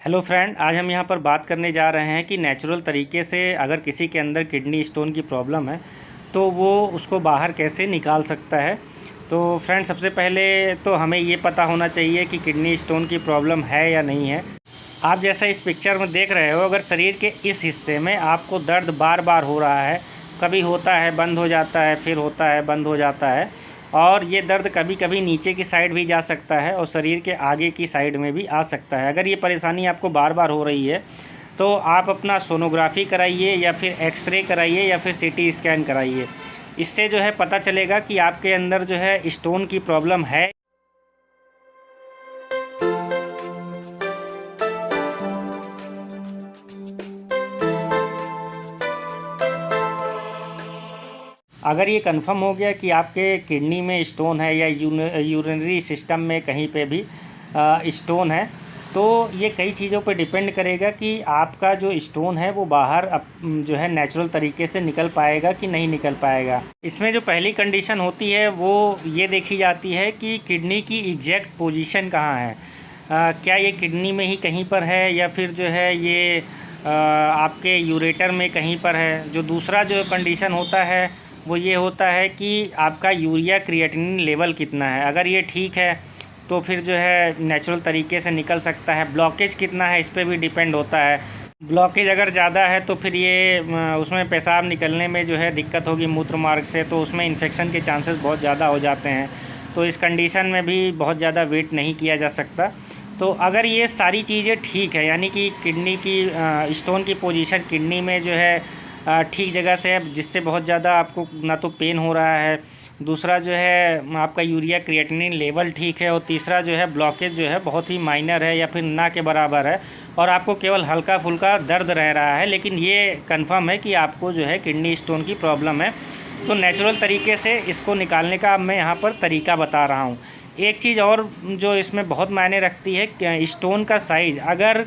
Hello friend, आज हम यहाँ पर बात करने जा रहे हैं कि नेचुरल तरीके से अगर किसी के अंदर किडनी स्टोन की प्रॉब्लम है तो वो उसको बाहर कैसे निकाल सकता है। तो फ्रेंड, सबसे पहले तो हमें ये पता होना चाहिए कि किडनी स्टोन की प्रॉब्लम है या नहीं है। आप जैसा इस पिक्चर में देख रहे हो, अगर शरीर के इस हिस्से में आपको दर्द बार बार हो रहा है, कभी होता है बंद हो जाता है, फिर होता है बंद हो जाता है, और ये दर्द कभी कभी नीचे की साइड भी जा सकता है और शरीर के आगे की साइड में भी आ सकता है। अगर ये परेशानी आपको बार बार हो रही है तो आप अपना सोनोग्राफी कराइए या फिर एक्सरे कराइए या फिर सीटी स्कैन कराइए। इससे जो है पता चलेगा कि आपके अंदर जो है स्टोन की प्रॉब्लम है। अगर ये कंफर्म हो गया कि आपके किडनी में स्टोन है या यूरिनरी सिस्टम में कहीं पे भी स्टोन है, तो ये कई चीज़ों पे डिपेंड करेगा कि आपका जो स्टोन है वो बाहर जो है नेचुरल तरीके से निकल पाएगा कि नहीं निकल पाएगा। इसमें जो पहली कंडीशन होती है वो ये देखी जाती है कि किडनी की एग्जैक्ट पोजीशन कहाँ है। क्या ये किडनी में ही कहीं पर है या फिर जो है ये आपके यूरेटर में कहीं पर है। जो दूसरा जो कंडीशन होता है वो ये होता है कि आपका यूरिया क्रिएटिनिन लेवल कितना है। अगर ये ठीक है तो फिर जो है नेचुरल तरीके से निकल सकता है। ब्लॉकेज कितना है इस पर भी डिपेंड होता है। ब्लॉकेज अगर ज़्यादा है तो फिर ये उसमें पेशाब निकलने में जो है दिक्कत होगी मूत्र मार्ग से, तो उसमें इन्फेक्शन के चांसेस बहुत ज़्यादा हो जाते हैं। तो इस कंडीशन में भी बहुत ज़्यादा वेट नहीं किया जा सकता। तो अगर ये सारी चीज़ें ठीक है, यानी कि किडनी की स्टोन की पोजीशन किडनी में जो है ठीक जगह से है, जिससे बहुत ज़्यादा आपको ना तो पेन हो रहा है, दूसरा जो है आपका यूरिया क्रिएटिनिन लेवल ठीक है, और तीसरा जो है ब्लॉकेज जो है बहुत ही माइनर है या फिर ना के बराबर है और आपको केवल हल्का फुल्का दर्द रह रहा है, लेकिन ये कंफर्म है कि आपको जो है किडनी स्टोन की प्रॉब्लम है। तो नेचुरल तरीके से इसको निकालने का मैं यहाँ पर तरीका बता रहा हूँ। एक चीज़ और जो इसमें बहुत मायने रखती है, स्टोन का साइज़। अगर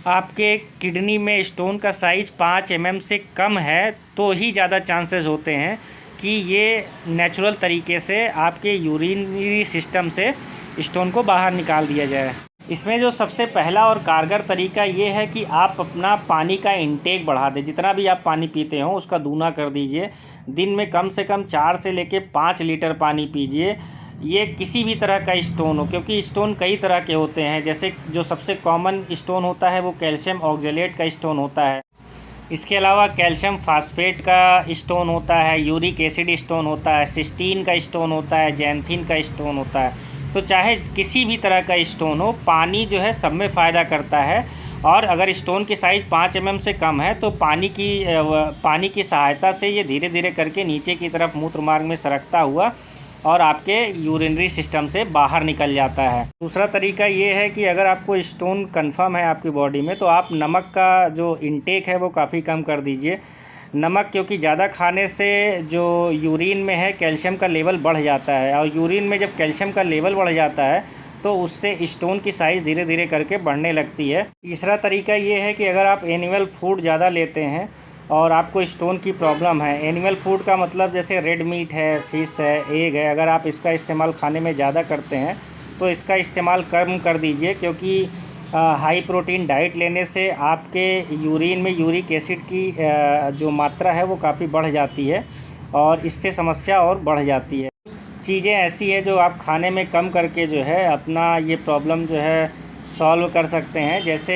आपके किडनी में स्टोन का साइज़ 5 mm से कम है तो ही ज़्यादा चांसेस होते हैं कि ये नेचुरल तरीके से आपके यूरिनरी सिस्टम से स्टोन को बाहर निकाल दिया जाए। इसमें जो सबसे पहला और कारगर तरीका ये है कि आप अपना पानी का इंटेक बढ़ा दें। जितना भी आप पानी पीते हो उसका दूना कर दीजिए। दिन में कम से कम 4 से लेके 5 लीटर पानी पीजिए। ये किसी भी तरह का स्टोन हो, क्योंकि स्टोन कई तरह के होते हैं। जैसे जो सबसे कॉमन स्टोन होता है वो कैल्शियम ऑक्जेलेट का स्टोन होता है। इसके अलावा कैल्शियम फास्फेट का स्टोन होता है, यूरिक एसिड स्टोन होता है, सिस्टीन का स्टोन होता है, जैंथिन का स्टोन होता है। तो चाहे किसी भी तरह का स्टोन हो, पानी जो है सब में फ़ायदा करता है। और अगर स्टोन की साइज़ 5 mm से कम है तो पानी की सहायता से ये धीरे धीरे करके नीचे की तरफ मूत्र मार्ग में सरकता हुआ और आपके यूरिनरी सिस्टम से बाहर निकल जाता है। दूसरा तरीका ये है कि अगर आपको स्टोन कंफर्म है आपकी बॉडी में, तो आप नमक का जो इंटेक है वो काफ़ी कम कर दीजिए। नमक क्योंकि ज़्यादा खाने से जो यूरिन में है कैल्शियम का लेवल बढ़ जाता है, और यूरिन में जब कैल्शियम का लेवल बढ़ जाता है तो उससे स्टोन की साइज़ धीरे धीरे करके बढ़ने लगती है। तीसरा तरीका ये है कि अगर आप एनिमल फूड ज़्यादा लेते हैं और आपको स्टोन की प्रॉब्लम है, एनिमल फूड का मतलब जैसे रेड मीट है, फ़िश है, एग है, अगर आप इसका इस्तेमाल खाने में ज़्यादा करते हैं तो इसका इस्तेमाल कम कर दीजिए। क्योंकि हाई प्रोटीन डाइट लेने से आपके यूरिन में यूरिक एसिड की जो मात्रा है वो काफ़ी बढ़ जाती है और इससे समस्या और बढ़ जाती है। चीज़ें ऐसी है जो आप खाने में कम करके जो है अपना ये प्रॉब्लम जो है सॉल्व कर सकते हैं। जैसे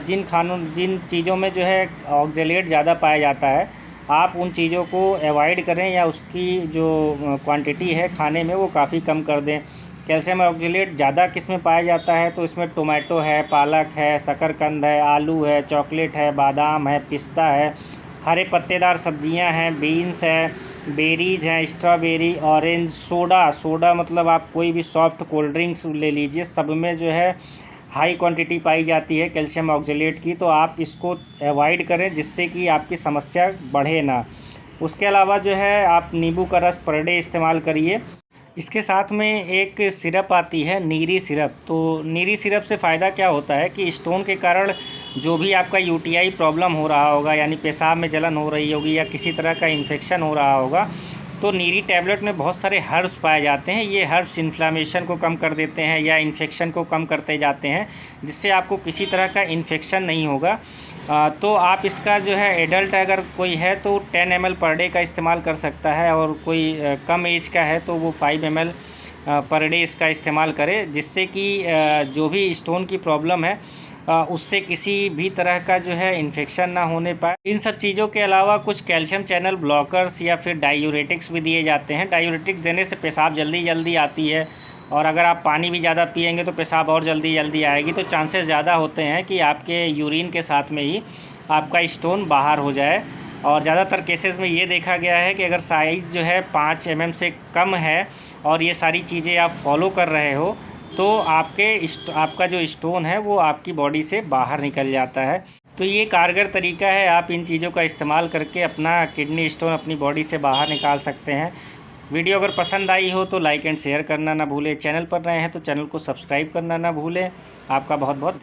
जिन चीज़ों में जो है ऑक्जेलेट ज़्यादा पाया जाता है, आप उन चीज़ों को अवॉइड करें या उसकी जो क्वांटिटी है खाने में वो काफ़ी कम कर दें। कैल्शियम ऑक्जेलेट ज़्यादा किस में पाया जाता है तो इसमें टोमेटो है, पालक है, शकरकंद है, आलू है, चॉकलेट है, बादाम है, पिस्ता है, हरे पत्तेदार सब्जियां हैं, बीन्स है, बेरीज हैं, स्ट्रॉबेरी, ऑरेंज, सोडा मतलब आप कोई भी सॉफ्ट कोल्ड ड्रिंक्स ले लीजिए, सब में जो है हाई क्वांटिटी पाई जाती है कैल्शियम ऑक्जेलेट की। तो आप इसको अवॉइड करें जिससे कि आपकी समस्या बढ़े ना। उसके अलावा जो है आप नींबू का रस पर डे इस्तेमाल करिए। इसके साथ में एक सिरप आती है, नीरी सिरप। तो नीरी सिरप से फ़ायदा क्या होता है कि स्टोन के कारण जो भी आपका यूटीआई प्रॉब्लम हो रहा होगा, यानी पेशाब में जलन हो रही होगी या किसी तरह का इन्फेक्शन हो रहा होगा, तो नीरी टैबलेट में बहुत सारे हर्ब्स पाए जाते हैं। ये हर्ब्स इन्फ्लामेशन को कम कर देते हैं या इन्फेक्शन को कम करते जाते हैं, जिससे आपको किसी तरह का इन्फेक्शन नहीं होगा। तो आप इसका जो है एडल्ट अगर कोई है तो 10 ml पर डे का इस्तेमाल कर सकता है, और कोई कम एज का है तो वो 5 ml पर डे इसका इस्तेमाल करे, जिससे कि जो भी स्टोन की प्रॉब्लम है उससे किसी भी तरह का जो है इन्फेक्शन ना होने पाए। इन सब चीज़ों के अलावा कुछ कैल्शियम चैनल ब्लॉकर्स या फिर डायूरेटिक्स भी दिए जाते हैं। डायूरेटिक्स देने से पेशाब जल्दी आती है, और अगर आप पानी भी ज़्यादा पिएंगे तो पेशाब और जल्दी आएगी, तो चांसेस ज़्यादा होते हैं कि आपके यूरिन के साथ में ही आपका स्टोन बाहर हो जाए। और ज़्यादातर केसेस में ये देखा गया है कि अगर साइज़ जो है 5 mm से कम है और ये सारी चीज़ें आप फॉलो कर रहे हो, तो आपका जो स्टोन है वो आपकी बॉडी से बाहर निकल जाता है। तो ये कारगर तरीका है, आप इन चीज़ों का इस्तेमाल करके अपना किडनी स्टोन अपनी बॉडी से बाहर निकाल सकते हैं। वीडियो अगर पसंद आई हो तो लाइक एंड शेयर करना ना भूलें। चैनल पर नए हैं तो चैनल को सब्सक्राइब करना ना भूलें। आपका बहुत बहुत